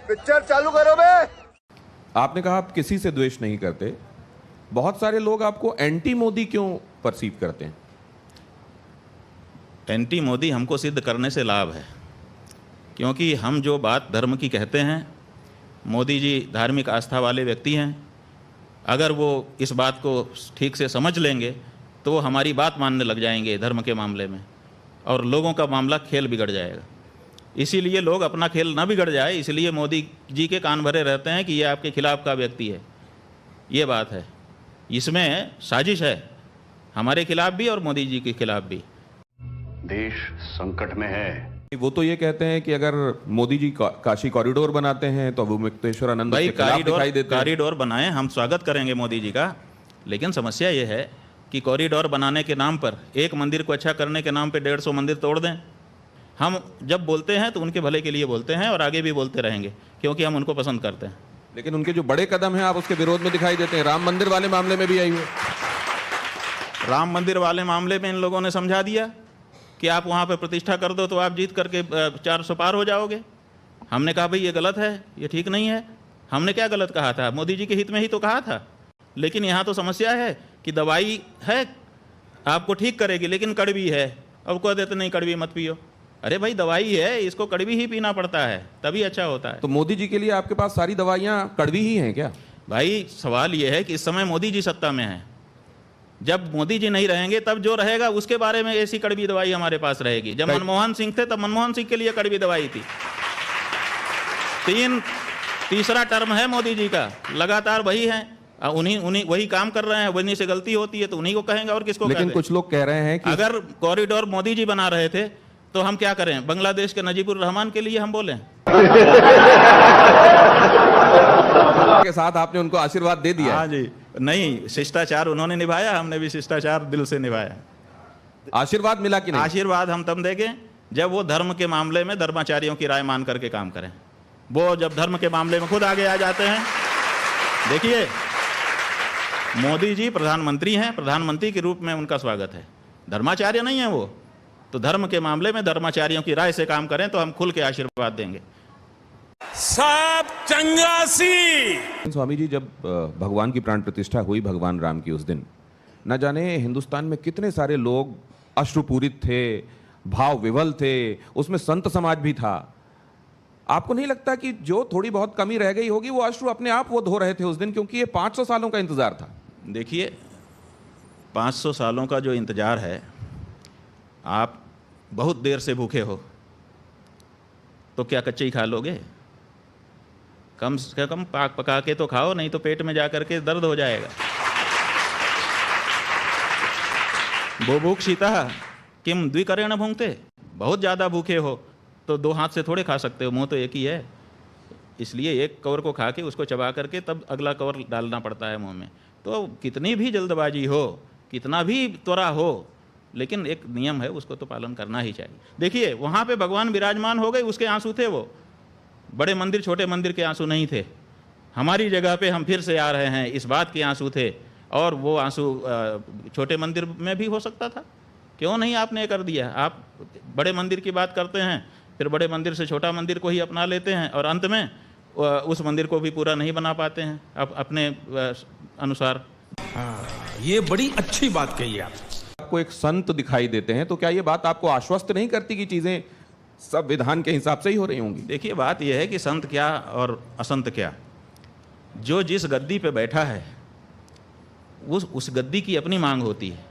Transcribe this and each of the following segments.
Picture चालू करो बे। आपने कहा आप किसी से द्वेष नहीं करते, बहुत सारे लोग आपको एंटी मोदी क्यों परसीव करते हैं? एंटी मोदी हमको सिद्ध करने से लाभ है, क्योंकि हम जो बात धर्म की कहते हैं, मोदी जी धार्मिक आस्था वाले व्यक्ति हैं। अगर वो इस बात को ठीक से समझ लेंगे तो वो हमारी बात मानने लग जाएंगे धर्म के मामले में, और लोगों का मामला खेल बिगड़ जाएगा। इसीलिए लोग अपना खेल ना बिगड़ जाए, इसलिए मोदी जी के कान भरे रहते हैं कि ये आपके खिलाफ का व्यक्ति है। ये बात है, इसमें साजिश है हमारे खिलाफ भी और मोदी जी के खिलाफ भी। देश संकट में है। वो तो ये कहते हैं कि अगर मोदी जी काशी कॉरिडोर बनाते हैं तो वो मुक्तेश्वर भाई आनंद कॉरिडोर बनाए, हम स्वागत करेंगे मोदी जी का, लेकिन समस्या ये है कि कॉरिडोर बनाने के नाम पर, एक मंदिर को अच्छा करने के नाम पे 150 मंदिर तोड़ दें। हम जब बोलते हैं तो उनके भले के लिए बोलते हैं और आगे भी बोलते रहेंगे, क्योंकि हम उनको पसंद करते हैं। लेकिन उनके जो बड़े कदम हैं आप उसके विरोध में दिखाई देते हैं। राम मंदिर वाले मामले में भी आई हुई। राम मंदिर वाले मामले में इन लोगों ने समझा दिया कि आप वहाँ पे प्रतिष्ठा कर दो तो आप जीत करके 400 पार हो जाओगे। हमने कहा भाई ये गलत है, ये ठीक नहीं है। हमने क्या गलत कहा था? मोदी जी के हित में ही तो कहा था। लेकिन यहाँ तो समस्या है कि दवाई है आपको ठीक करेगी, लेकिन कड़वी है। अब कह देते नहीं कड़वी मत पियो। अरे भाई दवाई है, इसको कड़वी ही पीना पड़ता है, तभी अच्छा होता है। तो मोदी जी के लिए आपके पास सारी दवाइयाँ कड़वी ही हैं क्या? भाई सवाल ये है कि इस समय मोदी जी सत्ता में हैं। जब मोदी जी नहीं रहेंगे तब जो रहेगा उसके बारे में ऐसी कड़वी दवाई हमारे पास रहेगी। जब मनमोहन सिंह थे तब मनमोहन सिंह के लिए कड़वी दवाई थी। तीसरा टर्म है मोदी जी का, लगातार वही है, उन्हीं वही काम कर रहे हैं। वहीं से गलती होती है तो उन्हीं को कहेंगे, और किसको? लेकिन कुछ लोग कह रहे हैं कि अगर कॉरिडोर मोदी जी बना रहे थे तो हम क्या करें? बांग्लादेश के नजीबुर रहमान के लिए हम बोलें? के साथ आपने उनको आशीर्वाद दे दिया। हाँ जी, नहीं, शिष्टाचार उन्होंने निभाया, हमने भी शिष्टाचार दिल से निभाया। आशीर्वाद मिला कि नहीं? आशीर्वाद हम तब देंगे जब वो धर्म के मामले में धर्माचार्यों की राय मान करके काम करें। वो जब धर्म के मामले में खुद आगे आ जाते हैं। देखिए, मोदी जी प्रधानमंत्री हैं, प्रधानमंत्री के रूप में उनका स्वागत है। धर्माचार्य नहीं है वो, तो धर्म के मामले में धर्माचार्यों की राय से काम करें तो हम खुल के आशीर्वाद देंगे। सब चंगासी। स्वामी जी, जब भगवान की प्राण प्रतिष्ठा हुई भगवान राम की, उस दिन न जाने हिंदुस्तान में कितने सारे लोग अश्रुपूरित थे, भाव विवल थे, उसमें संत समाज भी था। आपको नहीं लगता कि जो थोड़ी बहुत कमी रह गई होगी वो अश्रु अपने आप वो धो रहे थे उस दिन, क्योंकि ये 500 सालों का इंतजार था? देखिए, 500 सालों का जो इंतजार है, आप बहुत देर से भूखे हो तो क्या कच्चे ही खा लोगे? कम से कम पाक पका के तो खाओ, नहीं तो पेट में जाकर के दर्द हो जाएगा। बुभुक्षिता किम द्विकरेण भुंक्ते। बहुत ज़्यादा भूखे हो तो 2 हाथ से थोड़े खा सकते हो, मुंह तो एक ही है। इसलिए एक कवर को खा के उसको चबा करके तब अगला कवर डालना पड़ता है मुंह में। तो कितनी भी जल्दबाजी हो, कितना भी त्वरा हो, लेकिन एक नियम है, उसको तो पालन करना ही चाहिए। देखिए, वहाँ पे भगवान विराजमान हो गए, उसके आंसू थे वो। बड़े मंदिर छोटे मंदिर के आंसू नहीं थे। हमारी जगह पे हम फिर से आ रहे हैं, इस बात के आंसू थे। और वो आंसू छोटे मंदिर में भी हो सकता था, क्यों नहीं आपने कर दिया? आप बड़े मंदिर की बात करते हैं, फिर बड़े मंदिर से छोटा मंदिर को ही अपना लेते हैं, और अंत में उस मंदिर को भी पूरा नहीं बना पाते हैं अपने अनुसार। ये बड़ी अच्छी बात कही आप। आपको एक संत दिखाई देते हैं, तो क्या ये बात आपको आश्वस्त नहीं करती कि चीजें सब विधान के हिसाब से ही हो रही होंगी? देखिए, बात यह है कि संत क्या और असंत क्या, जो जिस गद्दी पे बैठा है उस गद्दी की अपनी मांग होती है।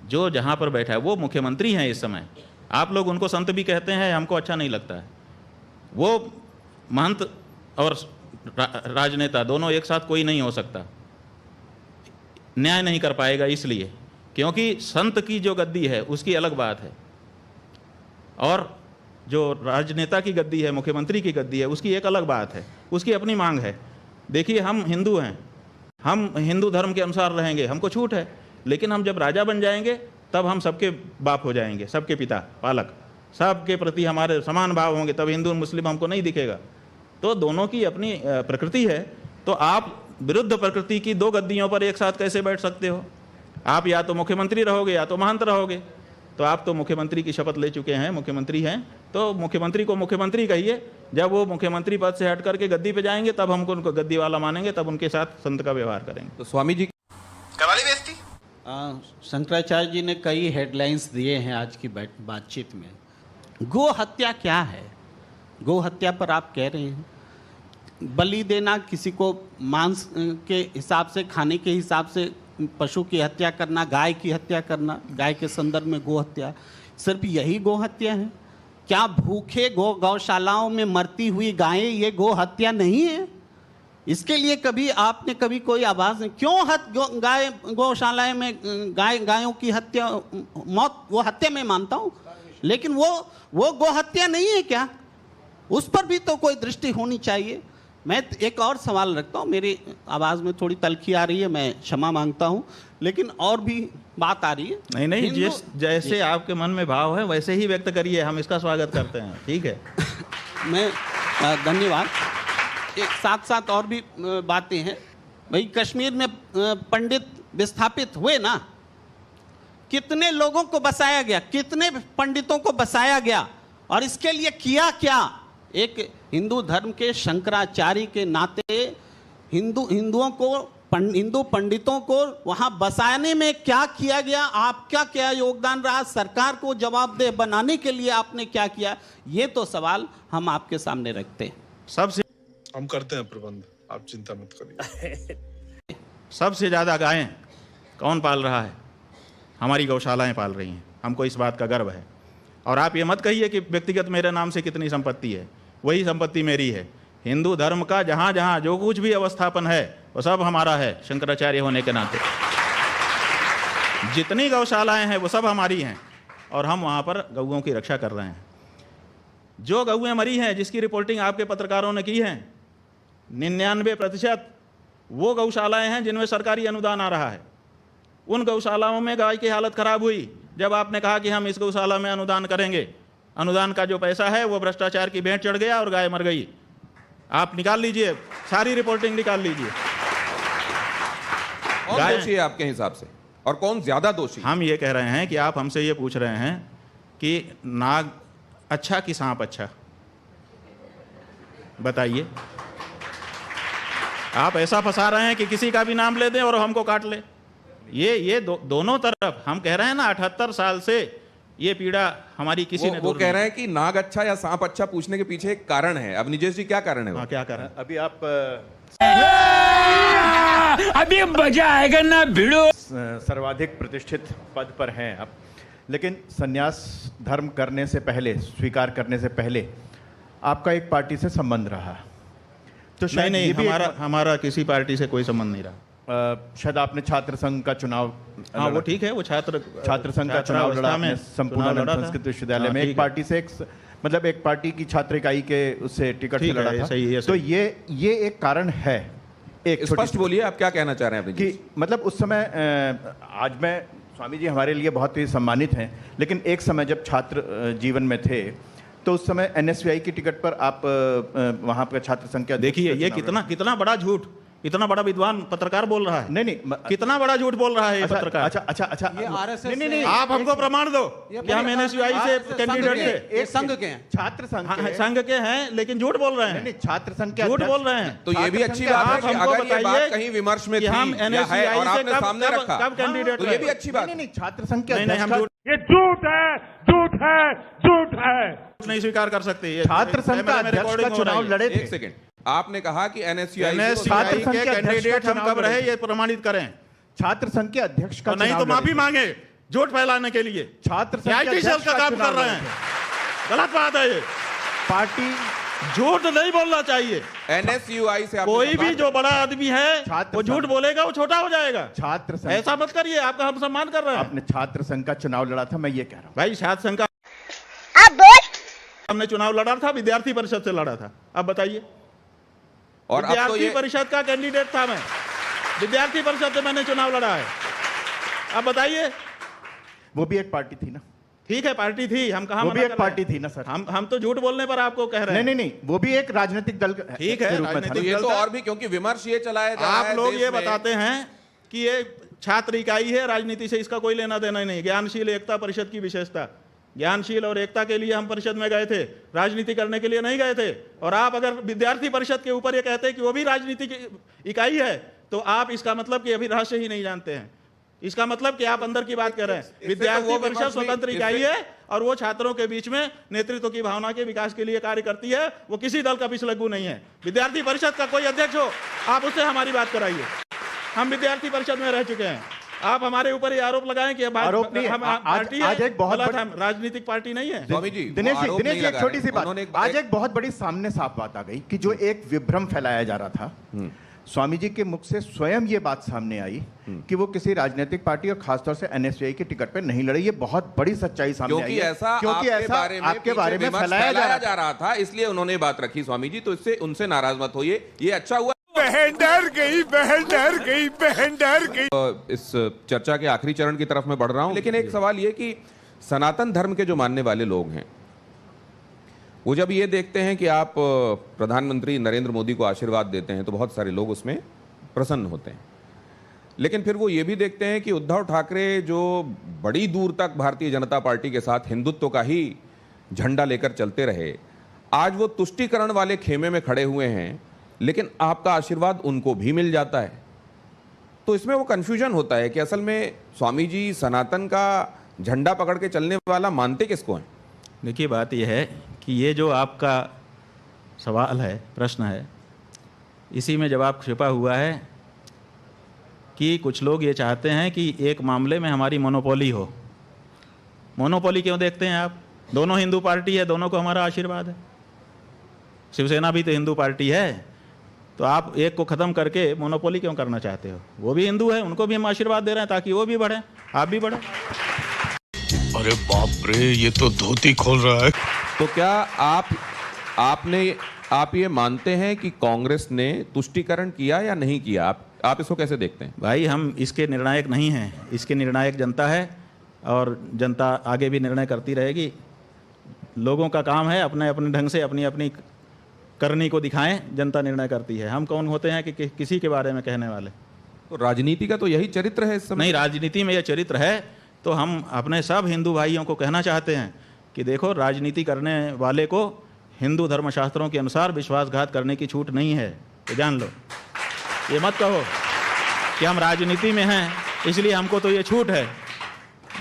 जो जहाँ पर बैठा है, वो मुख्यमंत्री हैं इस समय। आप लोग उनको संत भी कहते हैं, हमको अच्छा नहीं लगता है। वो महंत और राजनेता दोनों एक साथ कोई नहीं हो सकता, न्याय नहीं कर पाएगा, इसलिए क्योंकि संत की जो गद्दी है उसकी अलग बात है, और जो राजनेता की गद्दी है, मुख्यमंत्री की गद्दी है, उसकी एक अलग बात है, उसकी अपनी मांग है। देखिए, हम हिंदू हैं, हम हिंदू धर्म के अनुसार रहेंगे, हमको छूट है। लेकिन हम जब राजा बन जाएंगे तब हम सबके बाप हो जाएंगे, सबके पिता, पालक, सबके प्रति हमारे समान भाव होंगे, तब हिंदू मुस्लिम हमको नहीं दिखेगा। तो दोनों की अपनी प्रकृति है। तो आप विरुद्ध प्रकृति की 2 गद्दियों पर एक साथ कैसे बैठ सकते हो? आप या तो मुख्यमंत्री रहोगे या तो महंत रहोगे। तो आप तो मुख्यमंत्री की शपथ ले चुके हैं, मुख्यमंत्री हैं, तो मुख्यमंत्री को मुख्यमंत्री कहिए, जब वो मुख्यमंत्री पद से हट करके गद्दी पे जाएंगे तब हमको उनको गद्दी वाला मानेंगे, तब उनके साथ संत का व्यवहार करेंगे। तो स्वामी जी शंकराचार्य जी ने कई हेडलाइंस दिए हैं आज की बातचीत में। गो हत्या क्या है? गो हत्या पर आप कह रहे हैं बलि देना, किसी को मांस के हिसाब से, खाने के हिसाब से पशु की हत्या करना, गाय की हत्या करना, गाय के संदर्भ में गो हत्या, सिर्फ यही गो हत्या है? क्या भूखे गौशालाओं में मरती हुई गायें ये गो हत्या नहीं है? इसके लिए कभी आपने कभी कोई आवाज़ नहीं? क्यों गाय गौशालाएं में गायों की हत्या, मौत, वो हत्या मैं मानता हूँ, लेकिन वो गो हत्या नहीं है क्या? उस पर भी तो कोई दृष्टि होनी चाहिए। मैं एक और सवाल रखता हूँ, मेरी आवाज़ में थोड़ी तलखी आ रही है, मैं क्षमा मांगता हूँ, लेकिन और भी बात आ रही है। नहीं, जैसे आपके मन में भाव है वैसे ही व्यक्त करिए, हम इसका स्वागत करते हैं। ठीक है। मैं धन्यवाद। एक साथ साथ और भी बातें हैं भाई। कश्मीर में पंडित विस्थापित हुए ना, कितने लोगों को बसाया गया, कितने पंडितों को बसाया गया, और इसके लिए किया क्या? एक हिंदू धर्म के शंकराचार्य के नाते हिंदू पंडितों को वहां बसाने में क्या किया गया? आपका क्या योगदान रहा? सरकार को जवाबदेह बनाने के लिए आपने क्या किया? ये तो सवाल हम आपके सामने रखते हैं। सबसे हम करते हैं प्रबंध, आप चिंता मत करिए। सबसे ज़्यादा गायें कौन पाल रहा है? हमारी गौशालाएं पाल रही हैं। हमको इस बात का गर्व है। और आप ये मत कहिए कि व्यक्तिगत मेरे नाम से कितनी संपत्ति है, वही संपत्ति मेरी है। हिंदू धर्म का जहाँ जहाँ जो कुछ भी अवस्थापन है वो सब हमारा है, शंकराचार्य होने के नाते। जितनी गौशालाएं हैं वो सब हमारी हैं, और हम वहाँ पर गौओं की रक्षा कर रहे हैं। जो गौएं मरी हैं, जिसकी रिपोर्टिंग आपके पत्रकारों ने की है, 99% वो गौशालाएं हैं जिनमें सरकारी अनुदान आ रहा है। उन गौशालाओं में गाय की हालत खराब हुई जब आपने कहा कि हम इस गौशाला में अनुदान करेंगे। अनुदान का जो पैसा है वो भ्रष्टाचार की भेंट चढ़ गया और गाय मर गई। आप निकाल लीजिए, सारी रिपोर्टिंग निकाल लीजिए। कौन दोषी है आपके हिसाब से, और कौन ज्यादा दोषी? हम ये कह रहे हैं कि आप हमसे ये पूछ रहे हैं कि नाग अच्छा कि सांप अच्छा, बताइए। आप ऐसा फंसा रहे हैं कि किसी का भी नाम ले दें और हमको काट ले। ये दोनों तरफ हम कह रहे हैं ना, 78 साल से ये पीड़ा हमारी किसी ने वो कह रहे हैं कि नाग अच्छा या सांप अच्छा पूछने के पीछे एक कारण है। अब निजेश जी क्या कारण है? हाँ, क्या कारण? अभी आप अभी मजा आएगा ना भिड़ो। सर्वाधिक प्रतिष्ठित पद पर हैं आप, लेकिन संन्यास धर्म करने से पहले, स्वीकार करने से पहले आपका एक पार्टी से संबंध रहा। तो शायद नहीं, हमारा किसी पार्टी से कोई संबंध नहीं रहा। शायद आपने छात्र संघ का चुनाव, हाँ वो ठीक है, वो छात्र संघ का चुनाव लड़ा आपने संपूर्ण संस्कृत विश्वविद्यालय में। एक पार्टी से मतलब एक पार्टी की छात्र इकाई के उससे टिकट से लड़ा था। तो ये एक कारण है। एक स्पष्ट बोलिए, आप क्या कहना चाह रहे हैं कि मतलब उस समय, आज मैं, स्वामी जी हमारे लिए बहुत ही सम्मानित हैं, लेकिन एक समय जब छात्र जीवन में थे तो उस समय NSVI की टिकट पर आप वहां पर छात्र संघ के, देखिए ये कितना बड़ा झूठ, इतना बड़ा विद्वान पत्रकार बोल रहा है। नहीं, कितना बड़ा झूठ बोल रहा है ये पत्रकार। अच्छा, ये RSS नहीं, आप हमको प्रमाण दो कि हम NSVI से कैंडिडेट थे। एक संघ के हैं, छात्र संघ संघ के हैं, लेकिन झूठ बोल रहे हैं। नहीं, छात्र संघ के झूठ बोल रहे हैं। तो ये भी अच्छी बात है कि अगर ये बात कहीं विमर्श में थी हम NSVI और आपने से सामने रखा, कब कैंडिडेट, तो ये भी अच्छी बात। नहीं, छात्र संघ के नहीं, हम ये झूठ है, झूठ है, झूठ है, नहीं स्वीकार कर सकते। छात्र संघ का अध्यक्ष का चुनाव लड़े थे। एक सेकंड, आपने कहा कि NSVI के कैंडिडेट हम कब रहे ये प्रमाणित करें। छात्र संघ के अध्यक्ष का नहीं तो माफी मांगे झूठ फैलाने के लिए। छात्र संघ IT सेल का काम कर रहे हैं, गलत बात है ये। पार्टी झूठ नहीं बोलना चाहिए। NSUI से कोई भी जो बड़ा आदमी है वो झूठ बोलेगा, वो छोटा हो जाएगा। छात्र संघ, ऐसा मत करिए, आपका हम सम्मान कर रहे हैं। आपने छात्र संघ का चुनाव लड़ा था, मैं ये कह रहा हूँ। भाई छात्र संघ का हमने चुनाव लड़ा था, विद्यार्थी परिषद से लड़ा था। अब बताइए, और विद्यार्थी परिषद का कैंडिडेट था मैं, विद्यार्थी परिषद से मैंने चुनाव लड़ा है। अब बताइए, वो भी एक पार्टी थी ना? ठीक है, पार्टी थी, हम कहाँ, वो भी एक पार्टी थी ना सर? हम तो झूठ बोलने पर आपको कह रहे हैं। नहीं, वो भी एक राजनीतिक दल, ठीक है, तो ये तो और भी, क्योंकि विमर्श ये चलाया जा रहा है, आप लोग ये बताते हैं कि ये छात्र इकाई है, राजनीति से इसका कोई लेना देना नहीं। ज्ञानशील एकता परिषद की विशेषता, ज्ञानशील और एकता के लिए हम परिषद में गए थे, राजनीति करने के लिए नहीं गए थे। और आप अगर विद्यार्थी परिषद के ऊपर ये कहते हैं कि वो भी राजनीति की इकाई है, तो आप इसका मतलब कि अभी रहस्य ही नहीं जानते हैं। इसका मतलब कि आप अंदर की बात कर रहे हैं। विद्यार्थी परिषद स्वतंत्र इकाई है और वो छात्रों के बीच में नेतृत्व की भावना के विकास के लिए कार्य करती है। वो किसी दल का पिछलग्गू नहीं है। विद्यार्थी परिषद का कोई अध्यक्ष हो, आप उससे हमारी बात कराइए। हम विद्यार्थी परिषद में रह चुके हैं। आप हमारे ऊपर ये आरोप लगाएं कि आरोप नहीं, हम पार्टी आज एक बहुत हम राजनीतिक पार्टी नहीं है। स्वामी जी, दिनेश वो आरोप जी, नहीं एक छोटी सी लगा रहे। बात, आज एक बहुत बड़ी सामने साफ बात आ गई कि जो एक विभ्रम फैलाया जा रहा था, स्वामी जी के मुख से स्वयं ये बात सामने आई कि वो किसी राजनीतिक पार्टी और खासतौर से एनएसयूआई की टिकट पे नहीं लड़े। ये बहुत बड़ी सच्चाई सामने आई है, क्योंकि ऐसा आपके बारे में फैलाया जा रहा था, इसलिए उन्होंने बात रखी। स्वामी जी, तो इससे उनसे नाराज मत होइए, ये अच्छा हुआ। बहन डर गई, बहन डर गई, बहन डर गई। इस चर्चा के आखिरी चरण की तरफ मैं बढ़ रहा हूं, लेकिन एक सवाल ये कि सनातन धर्म के जो मानने वाले लोग हैं, वो जब ये देखते हैं कि आप प्रधानमंत्री नरेंद्र मोदी को आशीर्वाद देते हैं, तो बहुत सारे लोग उसमें प्रसन्न होते हैं। लेकिन फिर वो ये भी देखते हैं कि उद्धव ठाकरे जो बड़ी दूर तक भारतीय जनता पार्टी के साथ हिंदुत्व का ही झंडा लेकर चलते रहे, आज वो तुष्टीकरण वाले खेमे में खड़े हुए हैं, लेकिन आपका आशीर्वाद उनको भी मिल जाता है। तो इसमें वो कंफ्यूजन होता है कि असल में स्वामी जी सनातन का झंडा पकड़ के चलने वाला मानते किसको हैं? देखिए, बात यह है कि ये जो आपका सवाल है, प्रश्न है, इसी में जवाब छिपा हुआ है कि कुछ लोग ये चाहते हैं कि एक मामले में हमारी मोनोपोली हो। मोनोपोली क्यों देखते हैं आप? दोनों हिंदू पार्टी है, दोनों को हमारा आशीर्वाद है। शिवसेना भी तो हिंदू पार्टी है, तो आप एक को ख़त्म करके मोनोपोली क्यों करना चाहते हो? वो भी हिंदू है, उनको भी हम आशीर्वाद दे रहे हैं ताकि वो भी बढ़ें, आप भी बढ़ें। अरे बाप रे, ये तो धोती खोल रहा है। तो क्या आप ये मानते हैं कि कांग्रेस ने तुष्टीकरण किया या नहीं किया? आप इसको कैसे देखते हैं? भाई, हम इसके निर्णायक नहीं हैं, इसके निर्णायक जनता है और जनता आगे भी निर्णय करती रहेगी। लोगों का काम है अपने अपने ढंग से अपनी अपनी करनी को दिखाएं, जनता निर्णय करती है। हम कौन होते हैं कि किसी के बारे में कहने वाले? तो राजनीति का तो यही चरित्र है इस समय। नहीं, राजनीति में यह चरित्र है, तो हम अपने सब हिंदू भाइयों को कहना चाहते हैं कि देखो, राजनीति करने वाले को हिंदू धर्मशास्त्रों के अनुसार विश्वासघात करने की छूट नहीं है, तो जान लो। ये मत कहो कि हम राजनीति में हैं इसलिए हमको तो ये छूट है।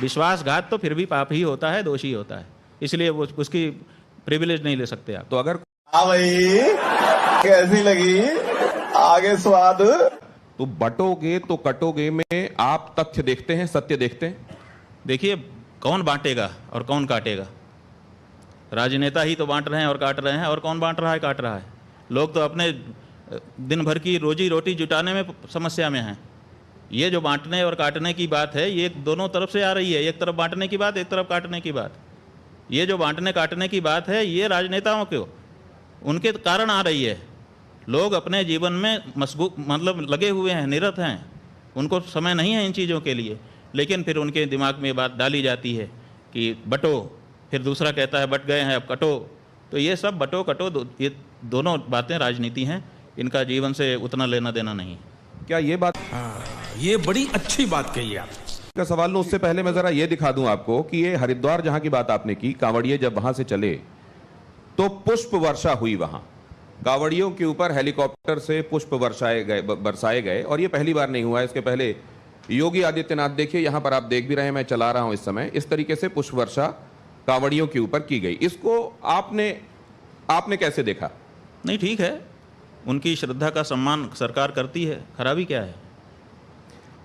विश्वासघात तो फिर भी पाप ही होता है, दोषी होता है, इसलिए वो उसकी प्रिविलेज नहीं ले सकते आप। तो अगर भाई कैसी लगी आगे स्वाद? तो बटोगे तो कटोगे में आप तथ्य देखते हैं, सत्य देखते हैं? देखिए, कौन बांटेगा और कौन काटेगा? राजनेता ही तो बांट रहे हैं और काट रहे हैं, और कौन बांट रहा है, काट रहा है? लोग तो अपने दिन भर की रोजी रोटी जुटाने में समस्या में हैं। ये जो बांटने और काटने की बात है, ये दोनों तरफ से आ रही है। एक तरफ बांटने की बात, एक तरफ काटने की बात। ये जो बांटने काटने की बात है, ये राजनेताओं को उनके कारण आ रही है। लोग अपने जीवन में मतलब लगे हुए हैं, निरत हैं, उनको समय नहीं है इन चीज़ों के लिए, लेकिन फिर उनके दिमाग में बात डाली जाती है कि बटो, फिर दूसरा कहता है बट गए हैं अब कटो। तो ये सब बटो कटो ये दोनों बातें राजनीति हैं, इनका जीवन से उतना लेना देना नहीं। क्या ये बात? ये बड़ी अच्छी बात कही आप। का सवाल लो, उससे पहले मैं जरा ये दिखा दूं आपको कि ये हरिद्वार जहां की बात आपने की, कांवड़िए जब वहां से चले तो पुष्प वर्षा हुई। वहां कांवड़ियों के ऊपर हेलीकॉप्टर से पुष्प बरसाए गए, और ये पहली बार नहीं हुआ है। इसके पहले योगी आदित्यनाथ, देखिए यहां पर आप देख भी रहे हैं, मैं चला रहा हूं इस समय, इस तरीके से पुष्प वर्षा कांवड़ियों के ऊपर की गई। इसको आपने कैसे देखा? नहीं, ठीक है, उनकी श्रद्धा का सम्मान सरकार करती है, खराबी क्या है?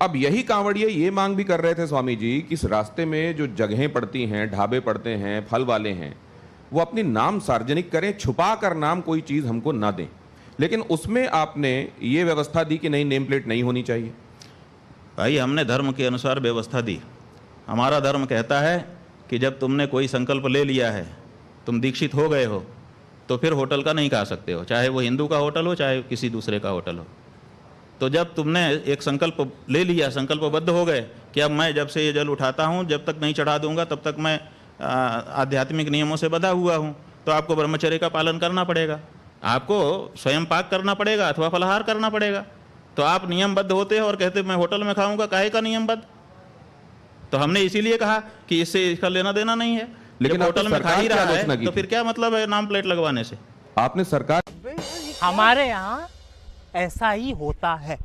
अब यही कांवड़िए ये मांग भी कर रहे थे स्वामी जी कि इस रास्ते में जो जगहें पड़ती हैं, ढाबे पड़ते हैं, फल वाले हैं, वो अपनी नाम सार्वजनिक करें, छुपा कर नाम कोई चीज हमको ना दें। लेकिन उसमें आपने ये व्यवस्था दी कि नहीं, नेम प्लेट नहीं होनी चाहिए। भाई, हमने धर्म के अनुसार व्यवस्था दी। हमारा धर्म कहता है कि जब तुमने कोई संकल्प ले लिया है, तुम दीक्षित हो गए हो, तो फिर होटल का नहीं खा सकते हो, चाहे वो हिंदू का होटल हो चाहे किसी दूसरे का होटल हो। तो जब तुमने एक संकल्प ले लिया, संकल्पबद्ध हो गए कि अब मैं जब से ये जल उठाता हूँ, जब तक नहीं चढ़ा दूंगा तब तक मैं आध्यात्मिक नियमों से बंधा हुआ हूँ, तो आपको ब्रह्मचर्य का पालन करना पड़ेगा, आपको स्वयं पाक करना पड़ेगा अथवा फलाहार करना पड़ेगा। तो आप नियमबद्ध होते हो और कहते मैं होटल में खाऊंगा, काहे का नियमबद्ध? तो हमने इसीलिए कहा कि इससे इसका लेना देना नहीं है। लेकिन जब आपने होटल में खा सरकार ही की रहा आलोचना है की तो थी। फिर क्या मतलब है नाम प्लेट लगवाने से? आपने सरकार हमारे यहाँ ऐसा ही होता है।